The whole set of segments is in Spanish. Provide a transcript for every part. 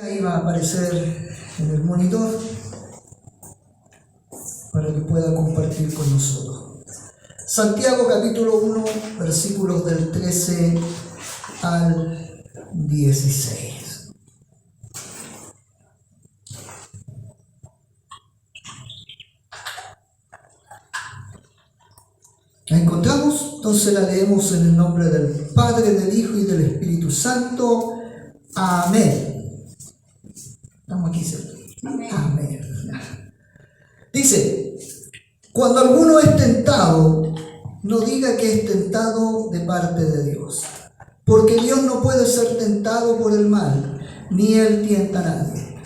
Ahí va a aparecer en el monitor para que pueda compartir con nosotros. Santiago capítulo 1, versículos del 13 al 16. ¿La encontramos? Entonces la leemos en el nombre del Padre, del Hijo y del Espíritu Santo. Amén. Estamos aquí, ¿cierto? Amén. Dice: cuando alguno es tentado, no diga que es tentado de parte de Dios, porque Dios no puede ser tentado por el mal, ni Él tienta a nadie,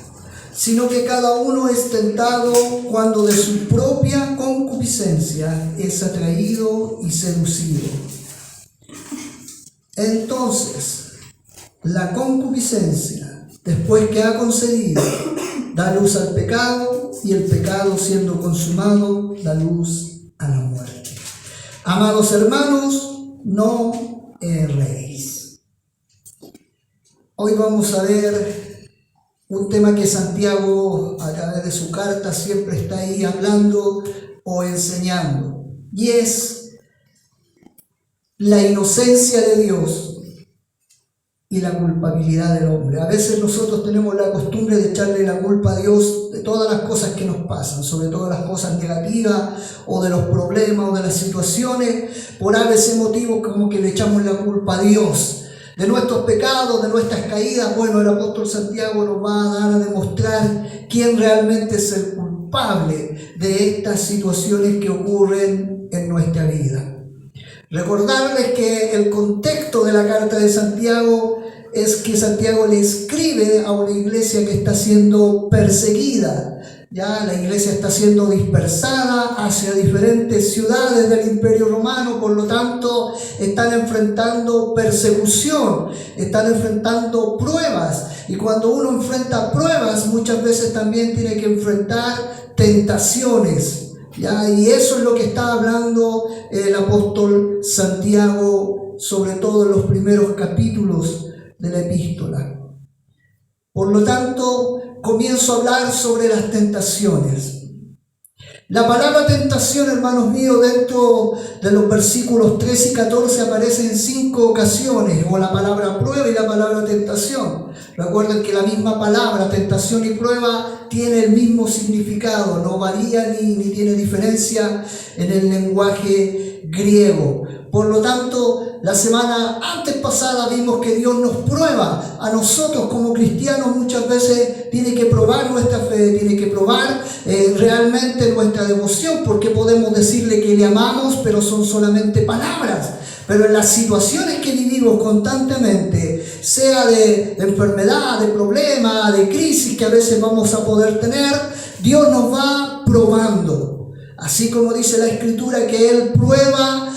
sino que cada uno es tentado cuando de su propia concupiscencia es atraído y seducido. Entonces, la concupiscencia, después que ha concebido, da luz al pecado, y el pecado, siendo consumado, da luz a la muerte. Amados hermanos, no erréis. Hoy vamos a ver un tema que Santiago, a través de su carta, siempre está ahí hablando o enseñando, y es la inocencia de Dios y la culpabilidad del hombre. A veces nosotros tenemos la costumbre de echarle la culpa a Dios de todas las cosas que nos pasan, sobre todo las cosas negativas o de los problemas o de las situaciones. Por a veces motivos como que le echamos la culpa a Dios de nuestros pecados, de nuestras caídas. Bueno, el apóstol Santiago nos va a dar a demostrar quién realmente es el culpable de estas situaciones que ocurren en nuestra vida. Recordarles que el contexto de la carta de Santiago es que Santiago le escribe a una iglesia que está siendo perseguida. Ya la iglesia está siendo dispersada hacia diferentes ciudades del Imperio Romano, por lo tanto están enfrentando persecución, están enfrentando pruebas, y cuando uno enfrenta pruebas muchas veces también tiene que enfrentar tentaciones. ¿Ya? Y eso es lo que está hablando el apóstol Santiago, sobre todo en los primeros capítulos de la epístola. Por lo tanto, comienzo a hablar sobre las tentaciones. La palabra tentación, hermanos míos, dentro de los versículos 13 y 14 aparece en 5 ocasiones, o la palabra prueba y la palabra tentación. Recuerden que la misma palabra, tentación y prueba, tiene el mismo significado, no varía ni tiene diferencia en el lenguaje griego. Por lo tanto, la semana antes pasada vimos que Dios nos prueba a nosotros como cristianos. Muchas veces tiene que probar nuestra fe, tiene que probar realmente nuestra devoción, porque podemos decirle que le amamos, pero son solamente palabras. Pero en las situaciones que vivimos constantemente, sea de enfermedad, de problema, de crisis que a veces vamos a poder tener, Dios nos va probando. Así como dice la Escritura que Él prueba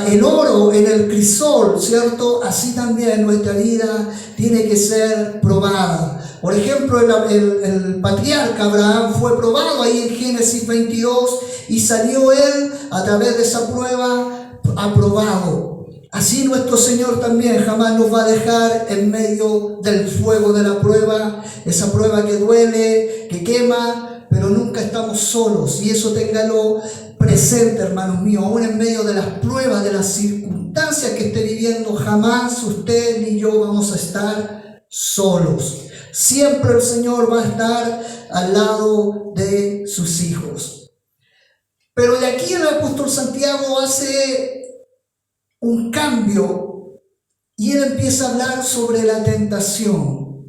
el oro en el crisol, ¿cierto? Así también nuestra vida tiene que ser probada. Por ejemplo, el patriarca Abraham fue probado ahí en Génesis 22 y salió él a través de esa prueba aprobado. Así nuestro Señor también jamás nos va a dejar en medio del fuego de la prueba, esa prueba que duele, que quema, pero nunca estamos solos, y eso téngalo presente, hermanos míos. Aún en medio de las pruebas, de las circunstancias que esté viviendo, jamás usted ni yo vamos a estar solos. Siempre el Señor va a estar al lado de sus hijos. Pero de aquí el apóstol Santiago hace un cambio y él empieza a hablar sobre la tentación.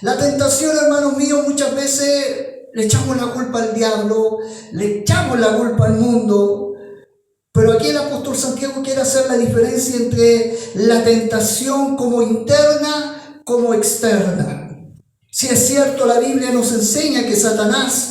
La tentación, hermanos míos, muchas veces le echamos la culpa al diablo, le echamos la culpa al mundo, pero aquí el apóstol Santiago quiere hacer la diferencia entre la tentación como interna, como externa. Si es cierto, la Biblia nos enseña que Satanás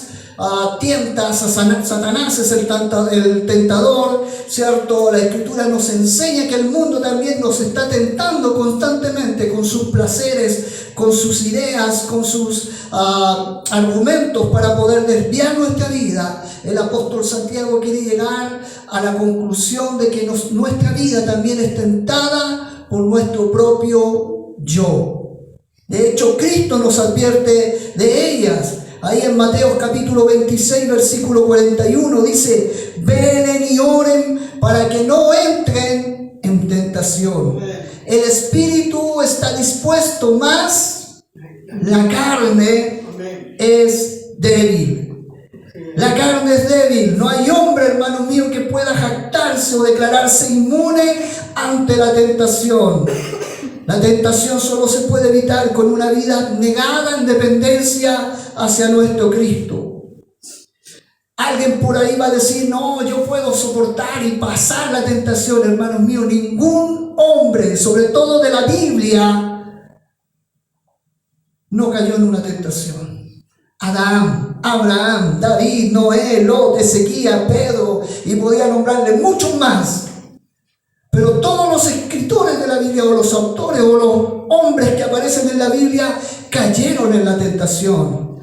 tienta a Satanás, es el tentador, ¿cierto? La Escritura nos enseña que el mundo también nos está tentando constantemente con sus placeres, con sus ideas, con sus argumentos para poder desviar nuestra vida. El apóstol Santiago quiere llegar a la conclusión de que nuestra vida también es tentada por nuestro propio yo. De hecho, Cristo nos advierte de ellas. Ahí en Mateo capítulo 26, versículo 41 dice: velen y oren para que no entren en tentación. El espíritu está dispuesto, mas la carne es débil. La carne es débil. No hay hombre, hermano mío, que pueda jactarse o declararse inmune ante la tentación. La tentación solo se puede evitar con una vida negada en dependencia hacia nuestro Cristo. Alguien por ahí va a decir: no, yo puedo soportar y pasar la tentación. Hermanos míos, ningún hombre, sobre todo de la Biblia, no cayó en una tentación. Adán, Abraham, David, Noé, Lot, Ezequías, Pedro, y podía nombrarle muchos más. Pero todos los escritores de la Biblia, o los autores, o los hombres que aparecen en la Biblia, cayeron en la tentación.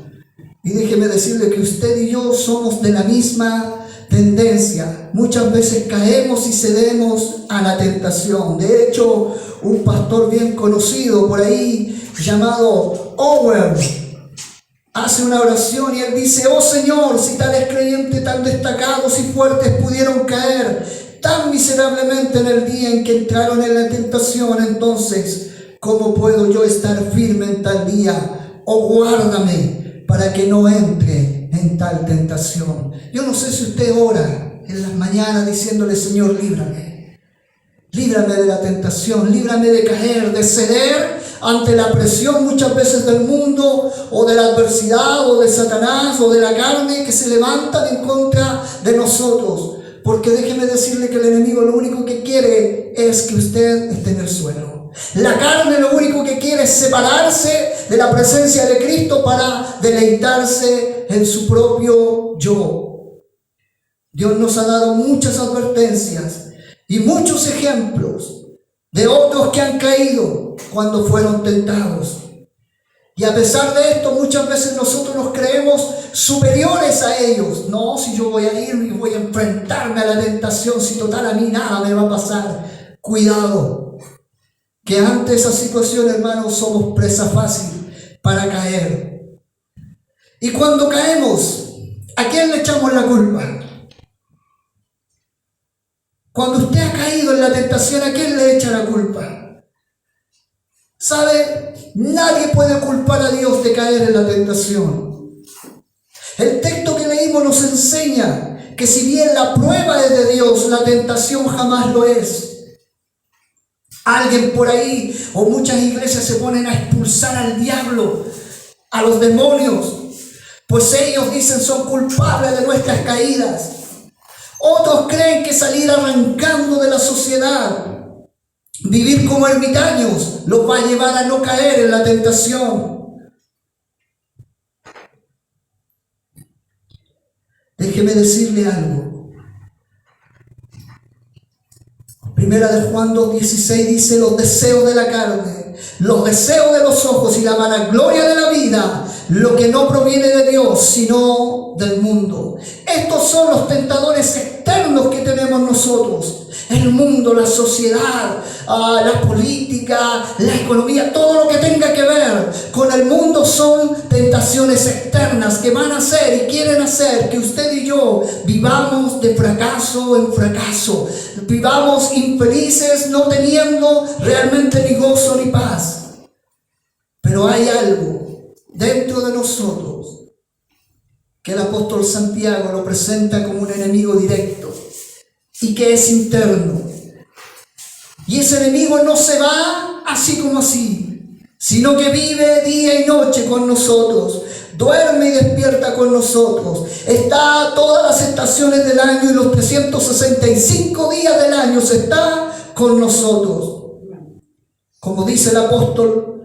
Y déjeme decirle que usted y yo somos de la misma tendencia. Muchas veces caemos y cedemos a la tentación. De hecho, un pastor bien conocido por ahí, llamado Owen, hace una oración y él dice: oh Señor, si tales creyentes tan destacados y fuertes pudieron caer tan miserablemente en el día en que entraron en la tentación, entonces, ¿cómo puedo yo estar firme en tal día? Oh, guárdame para que no entre en tal tentación. Yo no sé si usted ora en las mañanas diciéndole: Señor, líbrame. Líbrame de la tentación, líbrame de caer, de ceder ante la presión muchas veces del mundo, o de la adversidad, o de Satanás, o de la carne que se levantan en contra de nosotros. Porque déjeme decirle que el enemigo lo único que quiere es que usted esté en el suelo. La carne lo único que quiere es separarse de la presencia de Cristo para deleitarse en su propio yo. Dios nos ha dado muchas advertencias y muchos ejemplos de otros que han caído cuando fueron tentados. Y a pesar de esto, muchas veces nosotros nos creemos superiores a ellos. No, si yo voy a ir y voy a enfrentarme a la tentación, si total a mí nada me va a pasar. Cuidado, que ante esa situación, hermanos, somos presa fácil para caer. Y cuando caemos, ¿a quién le echamos la culpa? Cuando usted ha caído en la tentación, ¿a quién le echa la culpa? ¿Sabe? Nadie puede culpar a Dios de caer en la tentación. El texto que leímos nos enseña que si bien la prueba es de Dios, la tentación jamás lo es. Alguien por ahí, o muchas iglesias, se ponen a expulsar al diablo, a los demonios, pues ellos dicen son culpables de nuestras caídas. Otros creen que salir arrancando de la sociedad, vivir como ermitaños, los va a llevar a no caer en la tentación. Déjeme decirle algo. Primera de Juan 2:16 dice: los deseos de la carne, los deseos de los ojos y la vanagloria de la vida, lo que no proviene de Dios, sino del mundo. Estos son los tentadores externos que tenemos nosotros. El mundo, la sociedad, la política, la economía, todo lo que tenga que ver con el mundo son tentaciones externas que van a hacer y quieren hacer que usted y yo vivamos de fracaso en fracaso, vivamos infelices, no teniendo realmente ni gozo ni paz. Pero hay algo dentro de nosotros que el apóstol Santiago lo presenta como un enemigo directo y que es interno. Y ese enemigo no se va así como así, sino que vive día y noche con nosotros, duerme y despierta con nosotros, está todas las estaciones del año y los 365 días del año se está con nosotros. Como dice el apóstol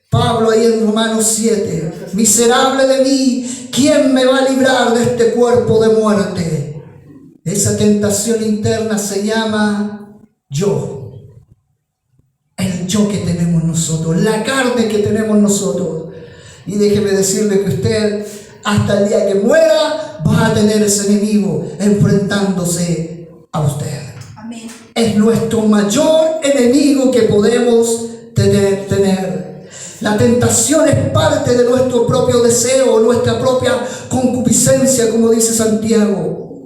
Pablo ahí en Romanos 7, miserable de mí, ¿quién me va a librar de este cuerpo de muerte? Esa tentación interna se llama yo. El yo que tenemos nosotros, la carne que tenemos nosotros. Y déjeme decirle que usted, hasta el día que muera, va a tener ese enemigo enfrentándose a usted. Amén. Es nuestro mayor enemigo que podemos tener. La tentación es parte de nuestro propio deseo, nuestra propia concupiscencia, como dice Santiago,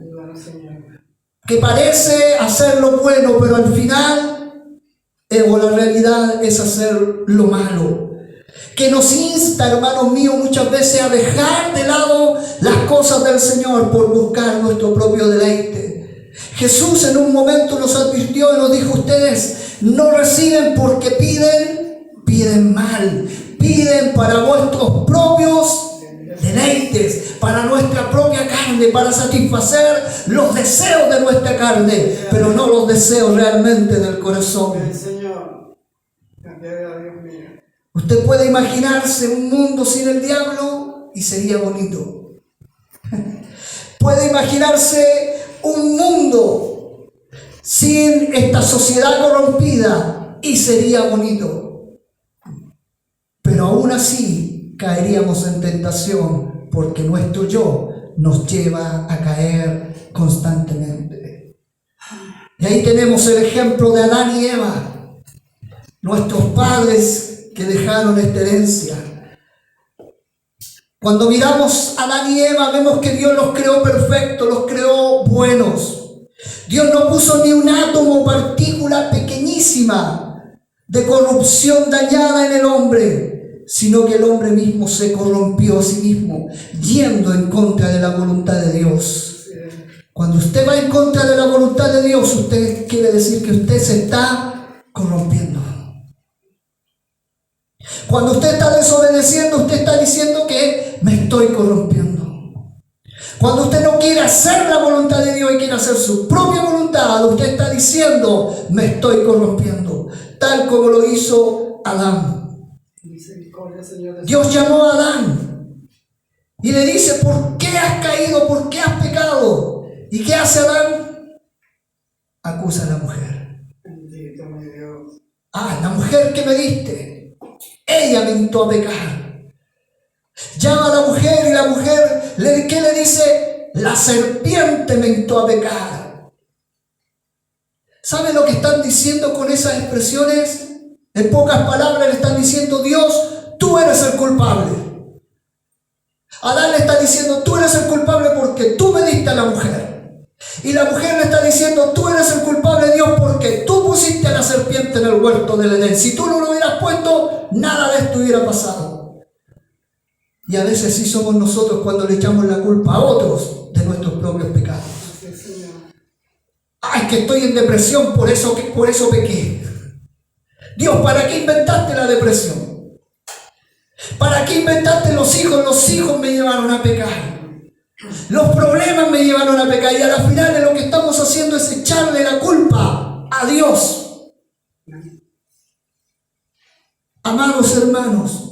que parece hacer lo bueno, pero al final, o la realidad es hacer lo malo. Que nos insta, hermanos míos, muchas veces a dejar de lado las cosas del Señor por buscar nuestro propio deleite. Jesús en un momento nos advirtió y nos dijo: ustedes no reciben porque piden mal, piden para vuestros propios deleites, para nuestra propia carne, para satisfacer los deseos de nuestra carne, pero no los deseos realmente del corazón. Usted puede imaginarse un mundo sin el diablo y sería bonito. Puede imaginarse un mundo sin esta sociedad corrompida y sería bonito. Pero aún así caeríamos en tentación porque nuestro yo nos lleva a caer constantemente. Y ahí tenemos el ejemplo de Adán y Eva, nuestros padres que dejaron esta herencia. Cuando miramos a Adán y Eva, vemos que Dios los creó perfectos, los creó buenos. Dios no puso ni un átomo, partícula pequeñísima de corrupción dañada en el hombre, sino que el hombre mismo se corrompió a sí mismo, yendo en contra de la voluntad de Dios. Cuando usted va en contra de la voluntad de Dios, usted quiere decir que usted se está corrompiendo. Cuando usted está desobedeciendo, usted está diciendo que me estoy corrompiendo. Cuando usted no quiere hacer la voluntad de Dios y quiere hacer su propia voluntad, usted está diciendo me estoy corrompiendo, tal como lo hizo Adán. Dios llamó a Adán y le dice: ¿por qué has caído? ¿Por qué has pecado? ¿Y qué hace Adán? Acusa a la mujer. La mujer que me diste, ella me invitó a pecar. Llama a la mujer y la mujer, ¿qué le dice? La serpiente me invitó a pecar. ¿Sabe lo que están diciendo con esas expresiones? En pocas palabras le están diciendo: Dios, tú eres el culpable. Adán le está diciendo: tú eres el culpable porque tú me diste a la mujer. Y la mujer le está diciendo: tú eres el culpable, Dios, porque tú pusiste a la serpiente en el huerto del Edén. Si tú no lo hubieras puesto, nada de esto hubiera pasado. Y a veces sí somos nosotros cuando le echamos la culpa a otros de nuestros propios pecados. Es que estoy en depresión, por eso pequé. Dios, ¿para qué inventaste la depresión? ¿Para qué inventaste los hijos? Los hijos me llevaron a pecar. Los problemas me llevaron a pecar. Y a la final lo que estamos haciendo es echarle la culpa a Dios. Amados hermanos,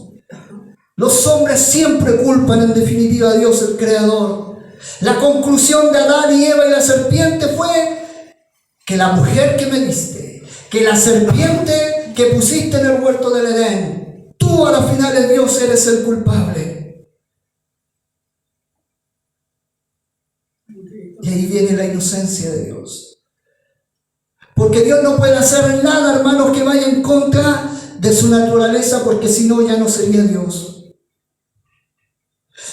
los hombres siempre culpan en definitiva a Dios, el Creador. La conclusión de Adán y Eva y la serpiente fue que la mujer que me diste, que la serpiente que pusiste en el huerto del Edén, tú a la final de Dios eres el culpable. Y ahí viene la inocencia de Dios. Porque Dios no puede hacer nada, hermanos, que vaya en contra de su naturaleza, porque si no ya no sería Dios.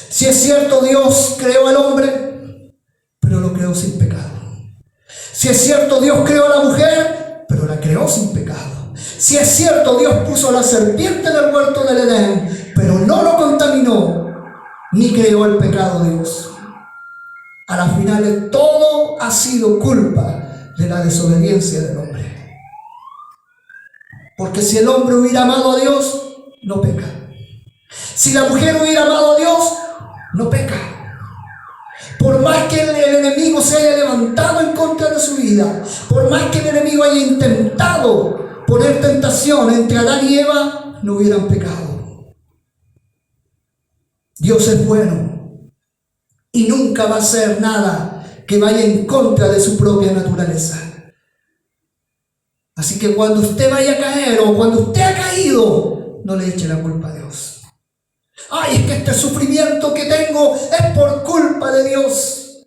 Si es cierto, Dios creó al hombre, pero lo creó sin pecado. Si es cierto, Dios creó a la mujer, pero la creó sin pecado. Si es cierto, Dios puso a la serpiente en el huerto del Edén, pero no lo contaminó, ni creó el pecado Dios. A las finales todo ha sido culpa de la desobediencia del hombre. Porque si el hombre hubiera amado a Dios, no peca. Si la mujer hubiera amado a Dios, no peca. Por más que el enemigo se haya levantado en contra de su vida, por más que el enemigo haya intentado poner tentación entre Adán y Eva, no hubieran pecado. Dios es bueno y nunca va a hacer nada que vaya en contra de su propia naturaleza. Así que cuando usted vaya a caer o cuando usted ha caído, no le eche la culpa a Dios. Es que este sufrimiento que tengo es por culpa de Dios.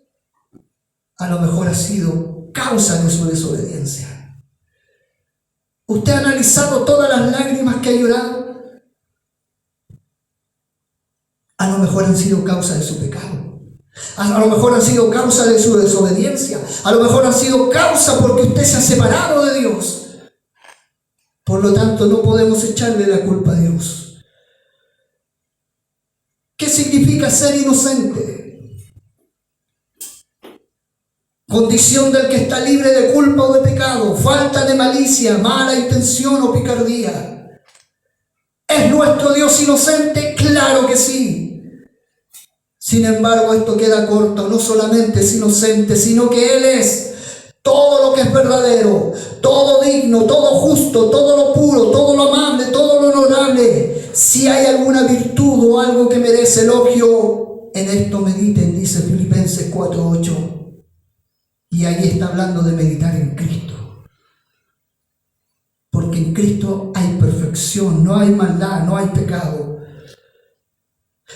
A lo mejor ha sido causa de su desobediencia. ¿Usted ha analizado todas las lágrimas que ha llorado? A lo mejor han sido causa de su pecado. A lo mejor han sido causa de su desobediencia. A lo mejor han sido causa porque usted se ha separado de Dios. Por lo tanto, no podemos echarle la culpa a Dios. ¿Qué significa ser inocente? Condición del que está libre de culpa o de pecado, falta de malicia, mala intención o picardía. ¿Es nuestro Dios inocente? Claro que sí. Sin embargo, esto queda corto. No solamente es inocente, sino que Él es todo lo que es verdadero, todo digno, todo justo, todo lo puro, todo lo amable, todo lo honorable. Si hay alguna virtud o algo que merece elogio, en esto mediten, dice Filipenses 4:8. Y ahí está hablando de meditar en Cristo. Porque en Cristo hay perfección, no hay maldad, no hay pecado.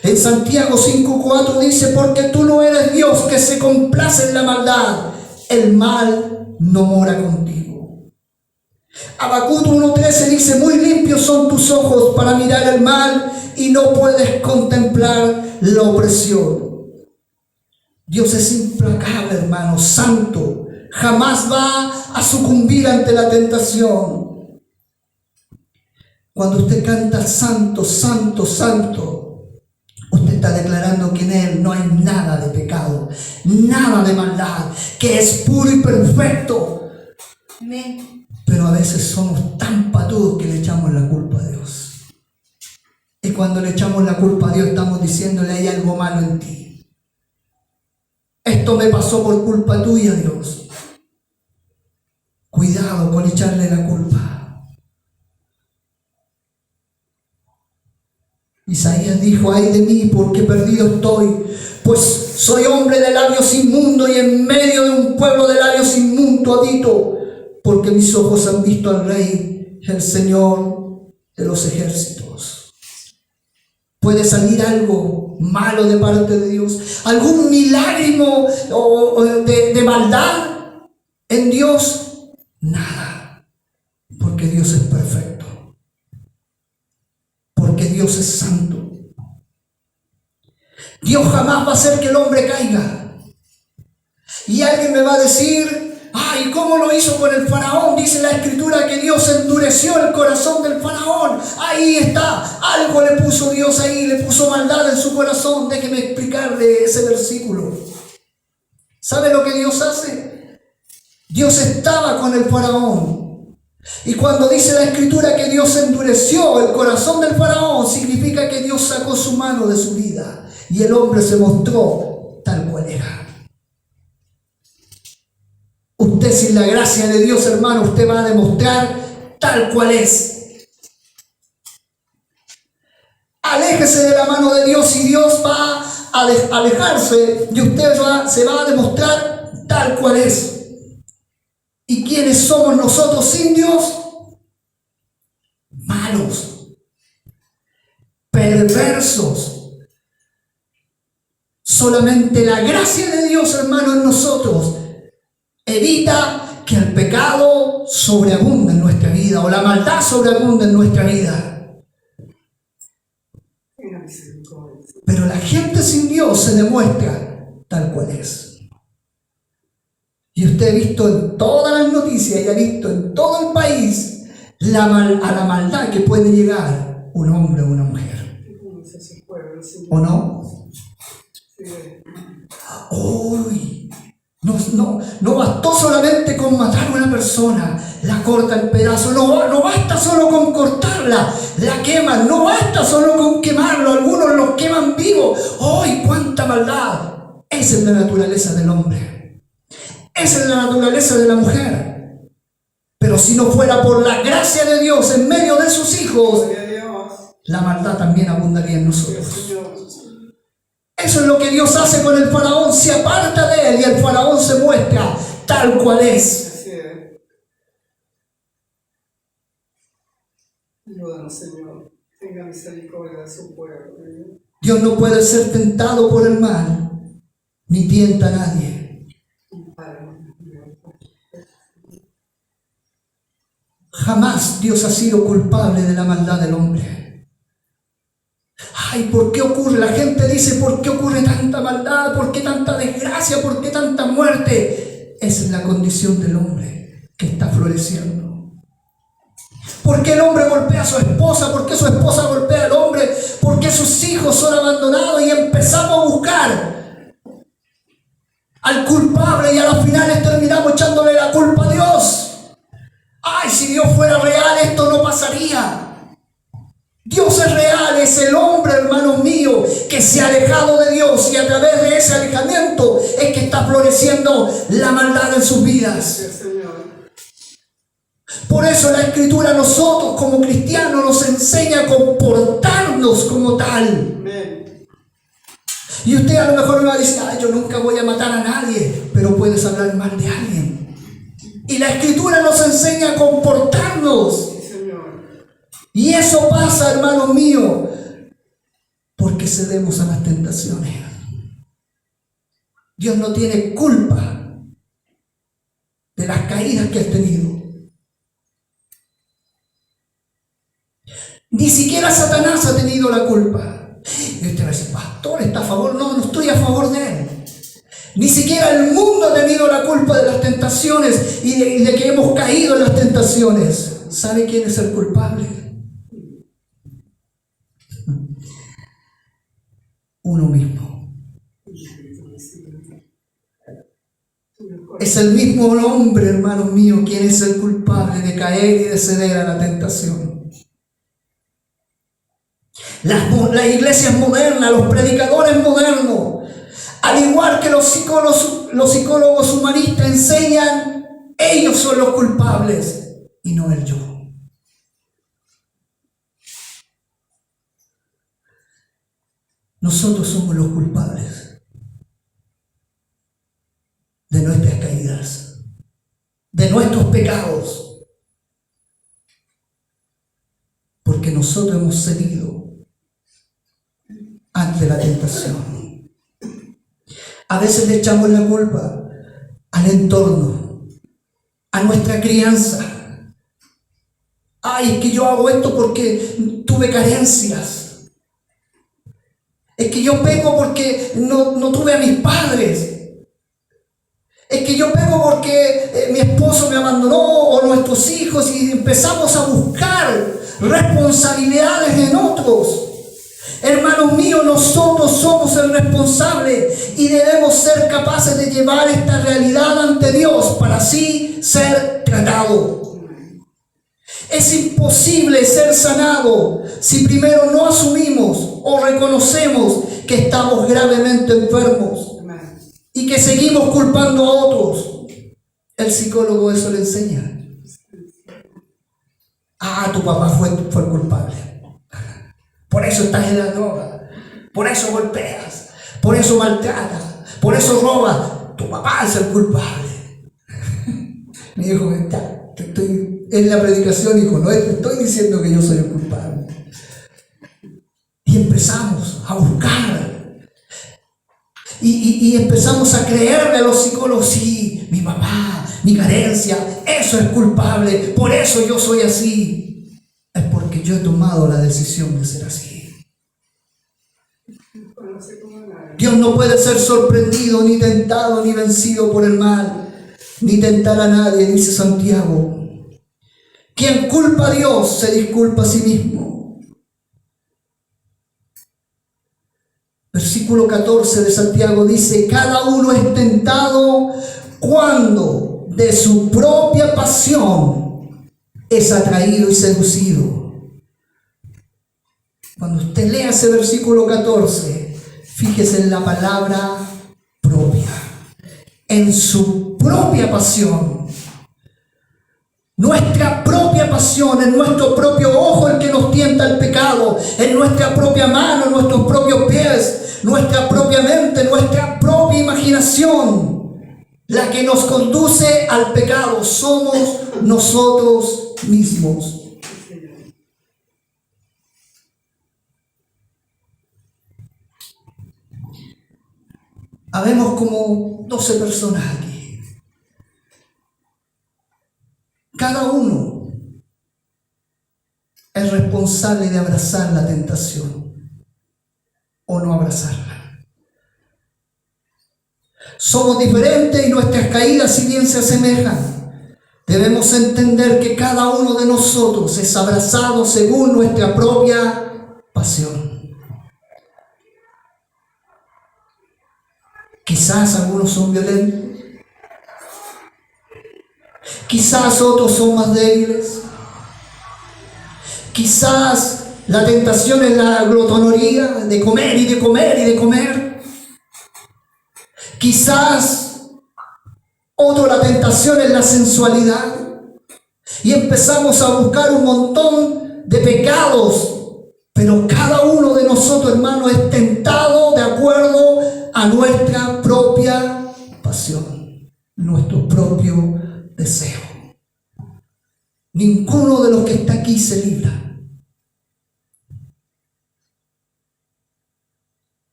En Santiago 5:4 dice, porque tú no eres Dios que se complace en la maldad. El mal no mora contigo. Habacuc 1:13 dice, muy limpios son tus ojos para mirar el mal y no puedes contemplar la opresión. Dios es implacable, hermano, santo. Jamás va a sucumbir ante la tentación. Cuando usted canta santo, santo, santo, usted está declarando que en Él no hay nada de pecado, nada de maldad, que es puro y perfecto. Amén. Pero a veces somos tan patudos que le echamos la culpa a Dios. Y cuando le echamos la culpa a Dios, estamos diciéndole, hay algo malo en ti. Esto me pasó por culpa tuya, Dios. Cuidado con echarle la culpa. Isaías dijo, ay de mí, porque perdido estoy, pues soy hombre de labios inmundos y en medio de un pueblo de labios inmundos habito, porque mis ojos han visto al Rey, el Señor de los ejércitos. ¿Puede salir algo malo de parte de Dios? ¿Algún milagro de maldad en Dios? Nada, porque Dios es perfecto. Porque Dios es santo. Dios jamás va a hacer que el hombre caiga. Y alguien me va a decir, ay, ¿cómo lo hizo con el faraón? Dice la escritura que Dios endureció el corazón del faraón. Ahí está, algo le puso Dios ahí, le puso maldad en su corazón. Déjeme explicarle ese versículo. ¿Sabe lo que Dios hace? Dios estaba con el faraón. Y cuando dice la escritura que Dios endureció el corazón del faraón, significa que Dios sacó su mano de su vida y el hombre se mostró tal cual era. Usted, sin la gracia de Dios, hermano, usted va a demostrar tal cual es. Aléjese de la mano de Dios y Dios va a alejarse y usted se va a demostrar tal cual es. ¿Y quiénes somos nosotros sin Dios? Malos, perversos. Solamente la gracia de Dios, hermano, en nosotros evita que el pecado sobreabunde en nuestra vida o la maldad sobreabunde en nuestra vida. Pero la gente sin Dios se demuestra tal cual es. Y usted ha visto en todas las noticias y ha visto en todo el país a la maldad que puede llegar un hombre o una mujer. ¿O no? Uy, no bastó solamente con matar a una persona, la corta en pedazos, no basta solo con cortarla, la queman, no basta solo con quemarlo, algunos los queman vivos. ¡Uy, cuánta maldad! Esa es la naturaleza del hombre. Esa es la naturaleza de la mujer. Pero si no fuera por la gracia de Dios en medio de sus hijos, la maldad también abundaría en nosotros. Eso es lo que Dios hace con el faraón. Se aparta de él y el faraón se muestra tal cual es. Ayúdanos, Señor. Tenga misericordia de su pueblo. Dios no puede ser tentado por el mal, ni tienta a nadie. Jamás Dios ha sido culpable de la maldad del hombre. Ay, ¿por qué ocurre? La gente dice, ¿por qué ocurre tanta maldad? ¿Por qué tanta desgracia? ¿Por qué tanta muerte? Esa es la condición del hombre que está floreciendo. ¿Por qué el hombre golpea a su esposa? ¿Por qué su esposa golpea al hombre? ¿Por qué sus hijos son abandonados? Y empezamos a buscar al culpable y a las finales terminamos echándole la culpa a Dios. Ay, si Dios fuera real, esto no pasaría. Dios es real, es el hombre, hermanos míos, que se ha alejado de Dios, y a través de ese alejamiento es que está floreciendo la maldad en sus vidas. Sí, Señor. Por eso la Escritura a nosotros como cristianos nos enseña a comportarnos como tal. Amén. Y usted a lo mejor me va a decir, ay, yo nunca voy a matar a nadie, pero puedes hablar mal de alguien. Y la Escritura nos enseña a comportarnos. Sí, Señor. Y eso pasa, hermanos míos, porque cedemos a las tentaciones. Dios no tiene culpa de las caídas que has tenido. Ni siquiera Satanás ha tenido la culpa. Y usted va a decir, pastor, ¿está a favor? No, no estoy a favor de él. Ni siquiera el mundo ha tenido la culpa de las tentaciones y de que hemos caído en las tentaciones. ¿Sabe quién es el culpable? Uno mismo. Es el mismo hombre, hermano mío, quien es el culpable de caer y de ceder a la tentación. Las iglesias modernas, los predicadores modernos, al igual que los psicólogos humanistas enseñan, ellos son los culpables y no el yo. Nosotros somos los culpables de nuestras caídas, de nuestros pecados, porque nosotros hemos cedido ante la tentación. A veces le echamos la culpa al entorno, a nuestra crianza. Ay, es que yo hago esto porque tuve carencias. Es que yo peco porque no tuve a mis padres. Es que yo peco porque mi esposo me abandonó o nuestros hijos, y empezamos a buscar responsabilidades en otros. Hermanos míos, nosotros somos el responsable y debemos ser capaces de llevar esta realidad ante Dios para así ser tratados. Es imposible ser sanado si primero no asumimos o reconocemos que estamos gravemente enfermos y que seguimos culpando a otros. El psicólogo eso le enseña. Ah, tu papá fue el culpable. Por eso estás en la droga, por eso golpeas, por eso maltratas, por eso robas. Tu papá es el culpable. Me dijo, en la predicación dijo, no te estoy diciendo que yo soy el culpable. Y empezamos a buscar. Y empezamos a creerle a los psicólogos, sí, mi papá, mi carencia, eso es culpable, por eso yo soy así. Es porque yo he tomado la decisión de ser así. Dios no puede ser sorprendido, ni tentado, ni vencido por el mal, ni tentar a nadie, dice Santiago. Quien culpa a Dios se disculpa a sí mismo. Versículo 14 de Santiago dice, cada uno es tentado cuando de su propia pasión es atraído y seducido. Cuando usted lea ese versículo 14, fíjese en la palabra propia. En su propia pasión. Nuestra propia pasión, en nuestro propio ojo el que nos tienta el pecado, en nuestra propia mano, en nuestros propios pies, nuestra propia mente, nuestra propia imaginación, la que nos conduce al pecado, somos nosotros mismos. Habemos como 12 personas aquí. Cada uno es responsable de abrazar la tentación. o no abrazarla. Somos diferentes y nuestras caídas, si bien se asemejan, debemos entender que cada uno de nosotros es abrazado según nuestra propia pasión. Quizás algunos son violentos, quizás otros son más débiles, quizás la tentación es la glotonería de comer y de comer y de comer. Quizás otro la tentación es la sensualidad. Y empezamos a buscar un montón de pecados. Pero cada uno de nosotros, hermanos, es tentado de acuerdo a nuestra propia pasión, nuestro propio deseo. Ninguno de los que está aquí se libra.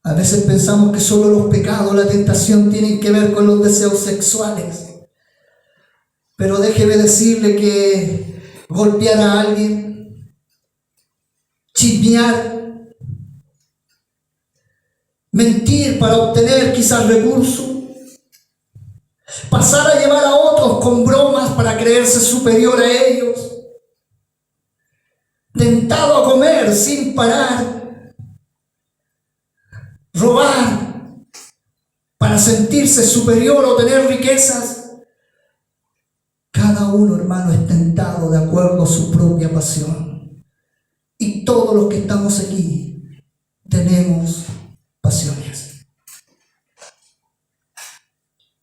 A veces pensamos que solo los pecados, la tentación tienen que ver con los deseos sexuales. Pero déjeme decirle que golpear a alguien, chismear, mentir para obtener quizás recursos, pasar a llevar a otros con bromas para creerse superior a ellos, tentado a comer sin parar, robar para sentirse superior o tener riquezas. Cada uno, hermano, es tentado de acuerdo a su propia pasión. Y todos los que estamos aquí tenemos pasiones.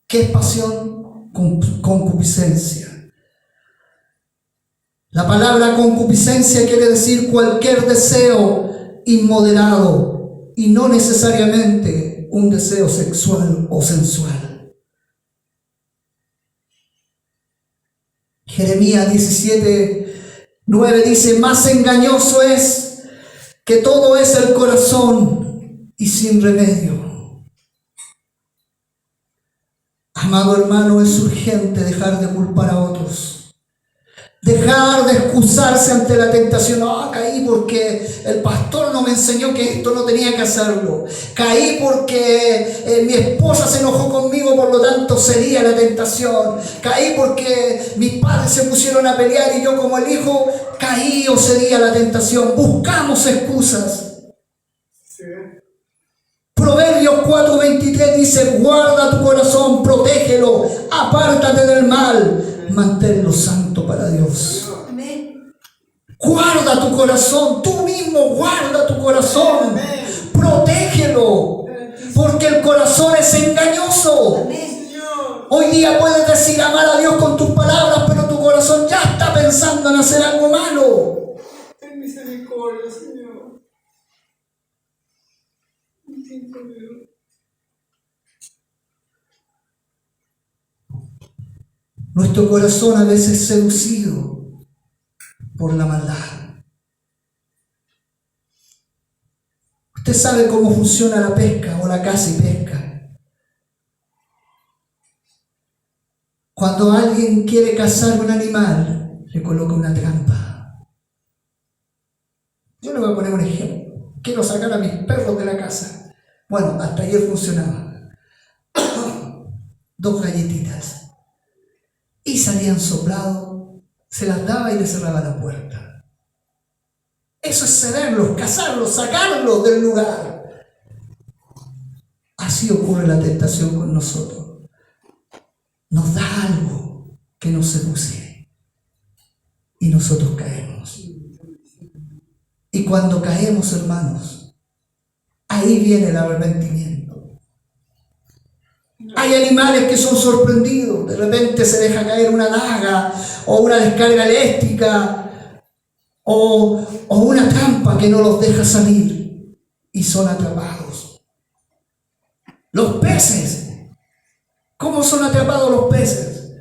¿Qué es pasión? Concupiscencia. La palabra concupiscencia quiere decir cualquier deseo inmoderado y no necesariamente un deseo sexual o sensual. Jeremías 17:9 dice: más engañoso es que todo es el corazón y sin remedio. Amado hermano, es urgente dejar de culpar a otros. Dejar de excusarse ante la tentación. No, caí porque el pastor no me enseñó que esto no tenía que hacerlo. Caí porque mi esposa se enojó conmigo, por lo tanto sería la tentación. Caí porque mis padres se pusieron a pelear y yo como el hijo caí o sería la tentación. Buscamos excusas. Sí. Proverbios 4:23 dice: guarda tu corazón, protégelo, apártate del mal. Manténlo santo para Dios. Amén. Guarda tu corazón, tú mismo guarda tu corazón. Amén. Protégelo, porque el corazón es engañoso. Amén, Señor. Hoy día puedes decir amar a Dios con tus palabras, pero tu corazón ya está pensando en hacer algo malo. Ten misericordia, Señor. Siento miedo. Nuestro corazón a veces es seducido por la maldad. Usted sabe cómo funciona la pesca o la caza y pesca. Cuando alguien quiere cazar un animal, le coloca una trampa. Yo le voy a poner un ejemplo. Quiero sacar a mis perros de la casa. Bueno, hasta ayer funcionaba. 2 galletitas. Y salían soplados, se las daba y le cerraba la puerta. Eso es cederlos, cazarlos, sacarlos del lugar. Así ocurre la tentación con nosotros. Nos da algo que nos seduce y nosotros caemos. Y cuando caemos, hermanos, ahí viene el arrepentimiento. Hay animales que son sorprendidos, de repente se deja caer una daga o una descarga eléctrica o una trampa que no los deja salir y son atrapados. Los peces, ¿cómo son atrapados los peces?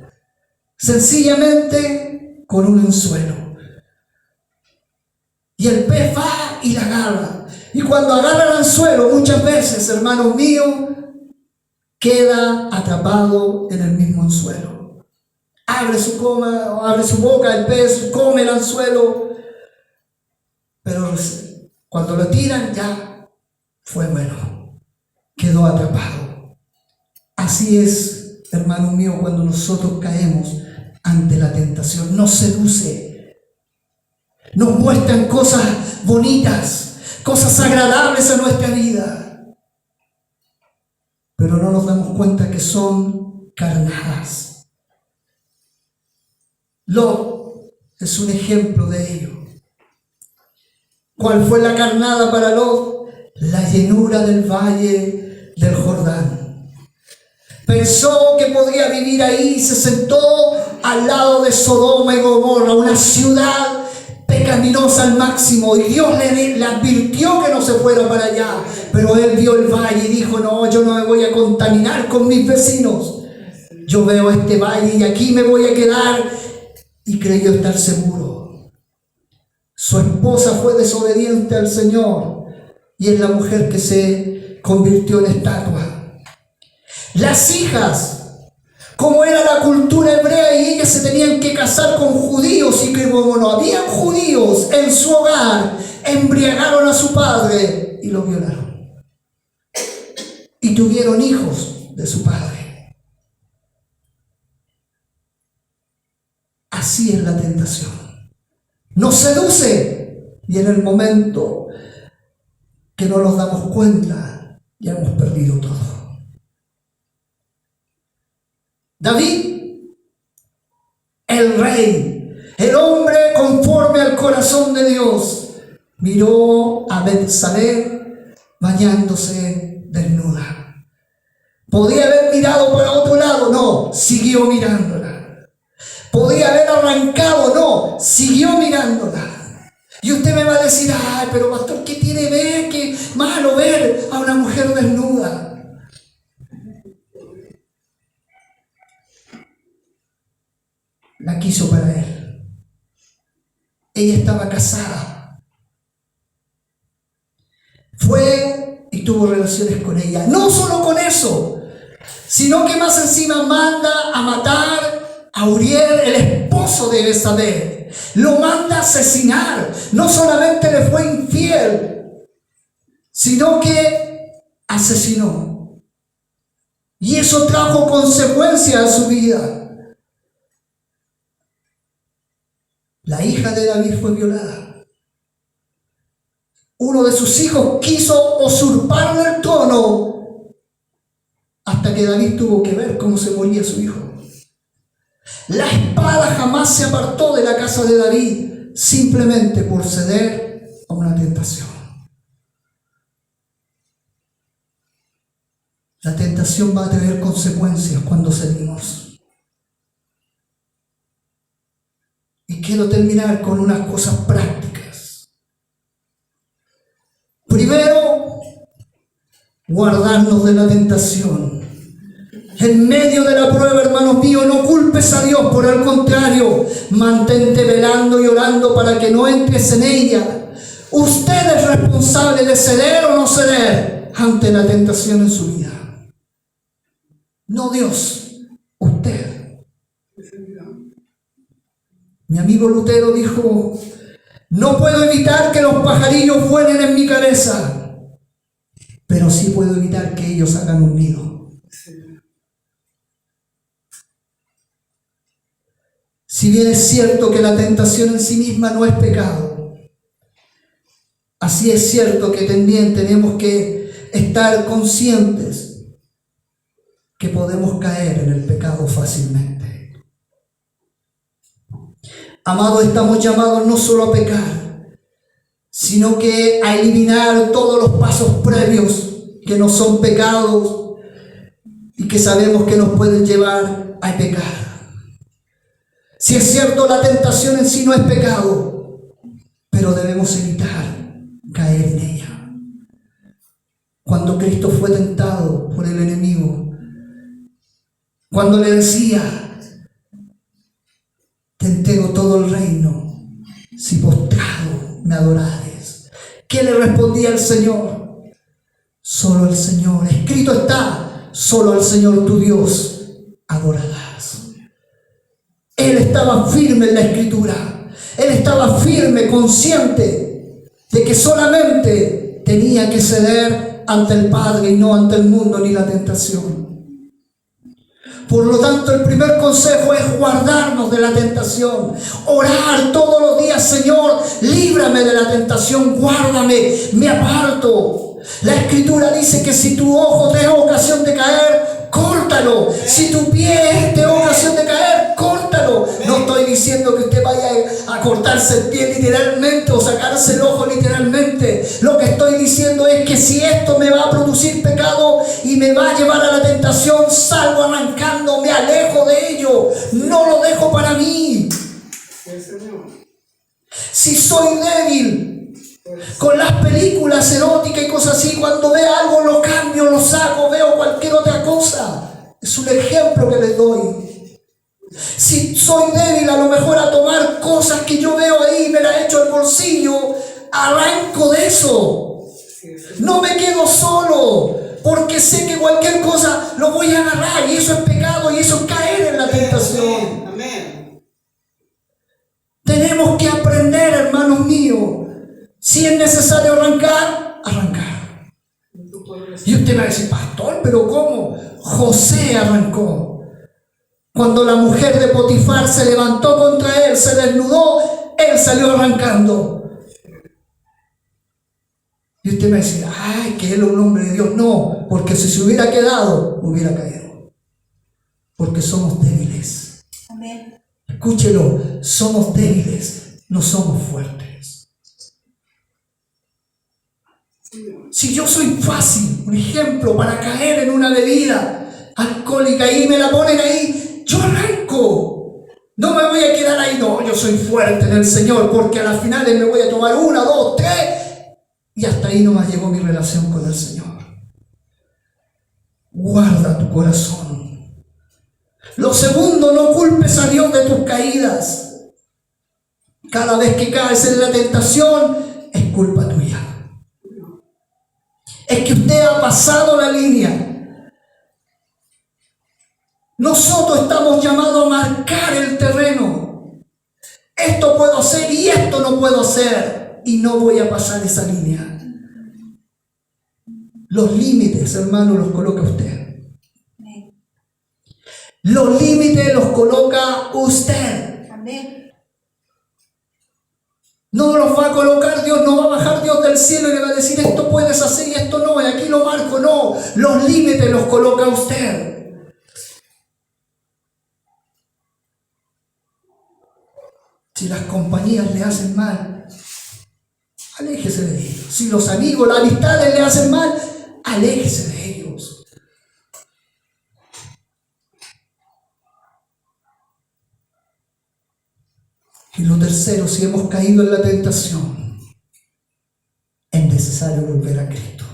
Sencillamente con un anzuelo. Y el pez va y la agarra. Y cuando agarra el anzuelo, muchas veces, hermanos míos, queda atrapado en el mismo anzuelo. Abre su boca, el pez come el anzuelo, pero cuando lo tiran ya fue bueno, quedó atrapado. Así es, hermano mío, cuando nosotros caemos ante la tentación. Nos seduce, nos muestran cosas bonitas, cosas agradables a nuestra vida, pero no nos damos cuenta que son carnadas. Lot es un ejemplo de ello. ¿Cuál fue la carnada para Lot? La llenura del valle del Jordán. Pensó que podría vivir ahí, se sentó al lado de Sodoma y Gomorra, una ciudad pecaminosa al máximo, y Dios le advirtió que no se fuera para allá, pero él vio el valle y dijo: no, yo no me voy a contaminar con mis vecinos, yo veo este valle y aquí me voy a quedar, y creyó estar seguro. Su esposa fue desobediente al Señor y es la mujer que se convirtió en estatua. Las hijas, como era la cultura hebrea y ellas se tenían que casar con judíos, y que como no habían judíos en su hogar, embriagaron a su padre y lo violaron. Y tuvieron hijos de su padre. Así es la tentación. Nos seduce y en el momento que no nos damos cuenta, ya hemos perdido todo. David, el rey, el hombre conforme al corazón de Dios, miró a Betsabé bañándose desnuda. ¿Podía haber mirado para otro lado? No, siguió mirándola. ¿Podía haber arrancado? No, siguió mirándola. Y usted me va a decir: ay, pero pastor, ¿qué tiene ver? ¿Qué malo ver a una mujer desnuda? La quiso para él. Ella estaba casada. Fue y tuvo relaciones con ella. No solo con eso, sino que más encima manda a matar a Uriel, el esposo de Betsabé. Lo manda a asesinar. No solamente le fue infiel, sino que asesinó. Y eso trajo consecuencias a su vida. La hija de David fue violada. Uno de sus hijos quiso usurparle el trono, hasta que David tuvo que ver cómo se moría su hijo. La espada jamás se apartó de la casa de David, simplemente por ceder a una tentación. La tentación va a tener consecuencias cuando cedimos. Y quiero terminar con unas cosas prácticas. Primero, guardarnos de la tentación. En medio de la prueba, hermanos míos, no culpes a Dios, por el contrario, mantente velando y orando para que no entres en ella. Usted es responsable de ceder o no ceder ante la tentación en su vida. No Dios, usted. Mi amigo Lutero dijo: no puedo evitar que los pajarillos vuelen en mi cabeza, pero sí puedo evitar que ellos hagan un nido. Si bien es cierto que la tentación en sí misma no es pecado, así es cierto que también tenemos que estar conscientes que podemos caer en el pecado fácilmente. Amados, estamos llamados no solo a pecar, sino que a eliminar todos los pasos previos que no son pecados y que sabemos que nos pueden llevar a pecar. Si es cierto, la tentación en sí no es pecado, pero debemos evitar caer en ella. Cuando Cristo fue tentado por el enemigo, cuando le decía: te entrego todo el reino si postrado me adorares, ¿qué le respondía el Señor? Solo el Señor, escrito está, solo al Señor tu Dios adorarás. Él estaba firme en la Escritura. Él estaba firme, consciente de que solamente tenía que ceder ante el Padre y no ante el mundo ni la tentación. Por lo tanto, el primer consejo es guardarnos de la tentación. Orar todos los días: Señor, líbrame de la tentación, guárdame, me aparto. La Escritura dice que si tu ojo te da ocasión de caer, córtalo. Si tu pie te da ocasión de caer, córtalo. No estoy diciendo que usted vaya a cortarse el pie literalmente o sacarse el ojo literalmente. Lo que estoy diciendo es que si esto me va a producir pecado y me va a llevar a la tentación, salgo arrancando, me alejo de ello, no lo dejo para mí. Sí, Señor. Si soy débil con las películas eróticas y cosas así, cuando veo algo lo cambio, lo saco, veo cualquier otra cosa. Es un ejemplo que les doy. Si soy débil a lo mejor a tomar cosas que yo veo ahí, me las echo al bolsillo, arranco de eso. Sí, Señor. No me quedo solo, porque sé que cualquier cosa lo voy a agarrar y eso es pecado y eso es caer en la tentación. Amén. Tenemos que aprender, hermanos míos. Si es necesario arrancar, arrancar. Y usted me va a decir: pastor, ¿pero cómo? José arrancó. Cuando la mujer de Potifar se levantó contra él, se desnudó, él salió arrancando. Y usted me va a decir: ay, que él es un hombre de Dios. No, porque si se hubiera quedado, hubiera caído. Porque somos débiles. Amén. Escúchelo, somos débiles, no somos fuertes. Si yo soy fácil, un ejemplo, para caer en una bebida alcohólica y me la ponen ahí, yo arranco. No me voy a quedar ahí, no, yo soy fuerte en el Señor, porque a las finales me voy a tomar 1, 2, 3, y hasta ahí nomás llegó mi relación con el Señor. Guarda tu corazón. Lo segundo, no culpes a Dios de tus caídas. Cada vez que caes en la tentación, es culpa tuya. Es que usted ha pasado la línea. Nosotros estamos llamados a marcar el terreno. Esto puedo hacer y esto no puedo hacer. Y no voy a pasar esa línea. Los límites, hermano, los coloca usted. Los límites los coloca usted. Amén. No los va a colocar Dios, no va a bajar Dios del cielo y le va a decir: esto puedes hacer y esto no, y aquí lo marco. No, los límites los coloca usted. Si las compañías le hacen mal, aléjese de ellos. Si los amigos, las amistades le hacen mal, aléjese de ellos. Y lo tercero, si hemos caído en la tentación, es necesario volver a Cristo.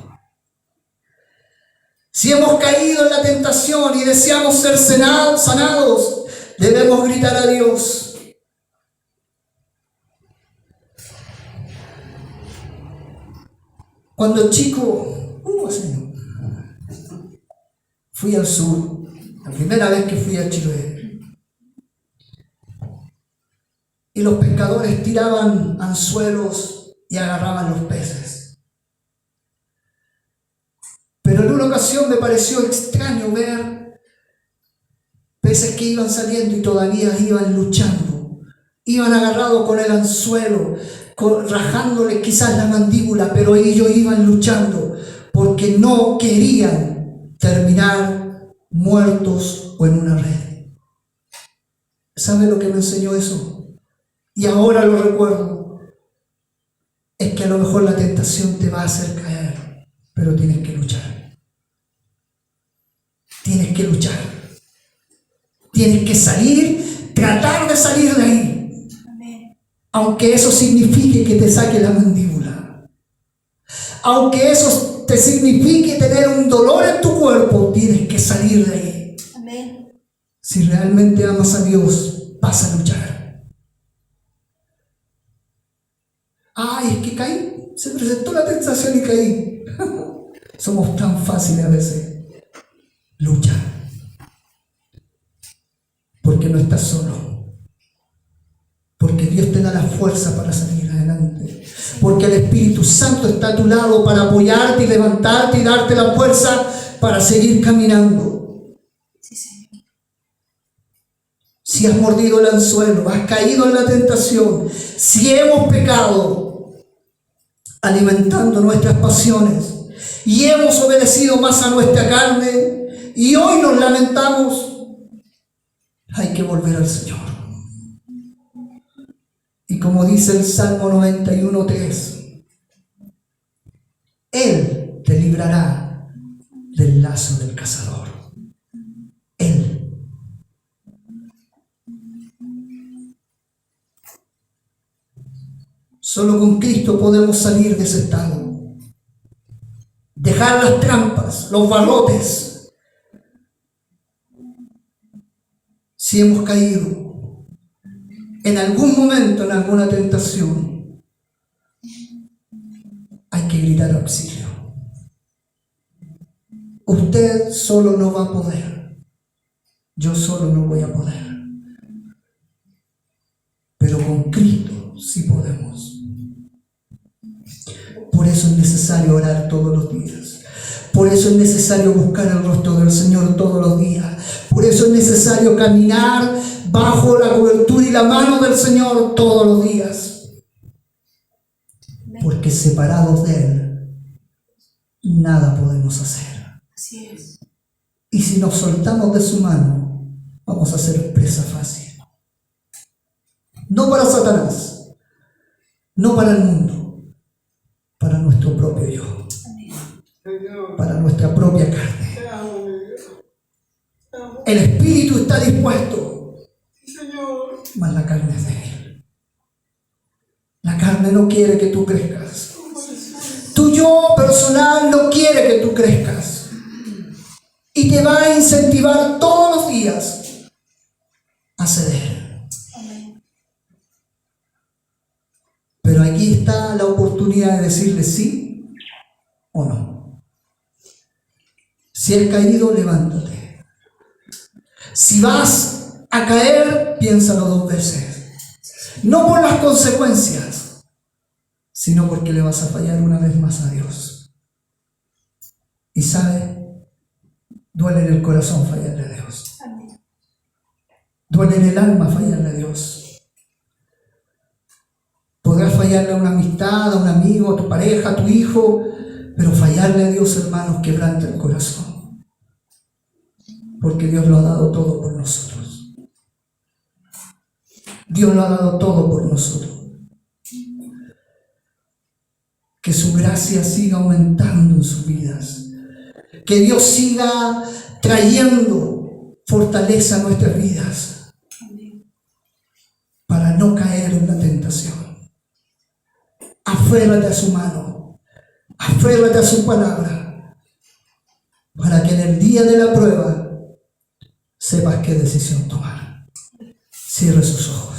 Si hemos caído en la tentación y deseamos ser sanados, debemos gritar a Dios. Cuando chico, fui al sur, la primera vez que fui a Chiloé. Y los pescadores tiraban anzuelos y agarraban los peces. Pero en una ocasión me pareció extraño ver peces que iban saliendo y todavía iban luchando. Iban agarrados con el anzuelo, rajándole quizás la mandíbula, pero ellos iban luchando porque no querían terminar muertos o en una red. ¿Sabe lo que me enseñó eso? Y ahora lo recuerdo. Es que a lo mejor la tentación te va a hacer caer, pero tienes que luchar. Tienes que luchar. Tienes que salir, tratar de salir de ahí. Amén. Aunque eso signifique que te saque la mandíbula. Aunque eso te signifique tener un dolor en tu cuerpo, tienes que salir de ahí. Amén. Si realmente amas a Dios, vas a luchar. Ay, es que caí, se presentó la tentación y caí. Somos tan fáciles a veces. Lucha. Porque no estás solo. Porque Dios te da la fuerza para salir adelante. Porque el Espíritu Espíritu Santo está a tu lado para apoyarte y levantarte y darte la fuerza para seguir caminando. Sí, Señor. Si has mordido el anzuelo, has caído en la tentación, si hemos pecado alimentando nuestras pasiones y hemos obedecido más a nuestra carne y hoy nos lamentamos, hay que volver al Señor. Y como dice el Salmo 91:3, Él te librará del lazo del cazador. Él. Solo con Cristo podemos salir de ese estado. Dejar las trampas, los barrotes. Si hemos caído en algún momento en alguna tentación, hay que gritar auxilio. Usted solo no va a poder. Yo solo no voy a poder. Pero con Cristo sí podemos. Por eso es necesario orar todos los días. Por eso es necesario buscar el rostro del Señor todos los días. Por eso es necesario caminar bajo la cobertura y la mano del Señor todos los días. Porque separados de Él, nada podemos hacer. Así es. Y si nos soltamos de su mano, vamos a ser presa fácil. No para Satanás, no para el mundo, para nuestro propio yo, Señor, para nuestra propia carne. te amo, mi Dios. Te amo. El espíritu está dispuesto, Sí, Señor. mas la carne es débil. La carne no quiere que tú crezcas. Tu yo personal no quiere que tú crezcas. Y te va a incentivar todos los días a ceder. Pero aquí está la oportunidad de decirle sí o no. Si has caído, levántate. Si vas a caer, piénsalo 2 veces. No por las consecuencias, sino porque le vas a fallar una vez más a Dios. Y sabe, duele en el corazón fallarle a Dios. Duele en el alma fallarle a Dios. Podrás fallarle a una amistad, a un amigo, a tu pareja, a tu hijo, pero fallarle a Dios, hermanos, quebranta el corazón. Porque Dios lo ha dado todo por nosotros. Dios lo ha dado todo por nosotros. Que su gracia siga aumentando en sus vidas. Que Dios siga trayendo fortaleza a nuestras vidas. Para no caer en la tentación. Aférrate a su mano, aférrate a su palabra, para que en el día de la prueba sepas qué decisión tomar. Cierre sus ojos.